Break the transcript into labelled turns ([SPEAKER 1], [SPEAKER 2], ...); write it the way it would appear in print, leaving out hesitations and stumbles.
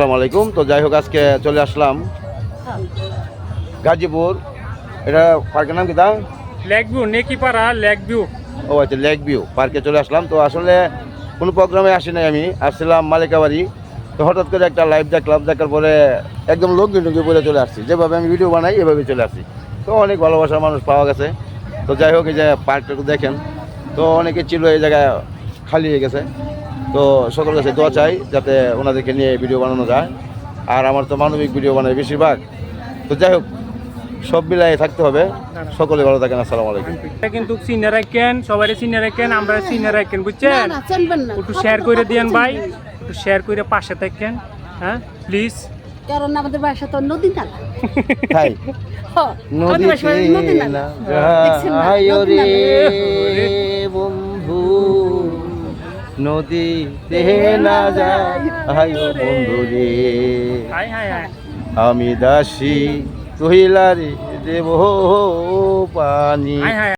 [SPEAKER 1] আসসালামু আলাইকুম। তো যাই হোক, আজকে চলে আসলাম গাজীপুর। এটা পার্কের নাম কি তা?
[SPEAKER 2] Lake view, Nekipara lake view.
[SPEAKER 1] ও আচ্ছা, লেক ভিউ পার্কে চলে আসলাম। তো আসলে কোনো প্রোগ্রামে আসি নাই, আমি আসছিলাম মালিকাবাড়ি। তো হঠাৎ করে একটা লাইভ দেখলাম, দেখার পরে একদম লোক টুঙ্গি বলে চলে আসছি। যেভাবে আমি ভিডিও বানাই এভাবে চলে আসছি। তো অনেক ভালোবাসার মানুষ পাওয়া গেছে। তো যাই হোক, এই যে পার্কটা একটু দেখেন। তো অনেকে ছিল, এই জায়গায় খালি হয়ে গেছে। তো সকলের কাছে দোয়া চাই যাতে ওনাদেরকে নিয়ে ভিডিও বানানো যায়। আর আমার তো মানবিক ভিডিও বানাই বেশিরভাগ। তো যাই হোক, সব মিলাই থাকতে হবে। সকলে ভালো থাকেন। আসসালামু আলাইকুম।
[SPEAKER 2] এটা কিন্তু সিনিয়র রাখেন, সবাই সিনিয়র রাখেন, আমরা সিনিয়র রাখেন, বুঝছেন? একটু শেয়ার করে দিয়েন ভাই, একটু শেয়ার করে পাশে থাকেন, হ্যাঁ প্লিজ।
[SPEAKER 3] কারণ আমাদের বাসা তো নদী নালা।
[SPEAKER 1] তাই
[SPEAKER 3] আমাদের বাসা নদী নালা। দেখছেন না? নদী নালা।
[SPEAKER 1] বন্ধু নদীতে না যায়, হায় ও বন্ধু রে,
[SPEAKER 2] হাই হাই হাই।
[SPEAKER 1] আমি দাসী তুহিলারে দেব পানি।
[SPEAKER 2] High high.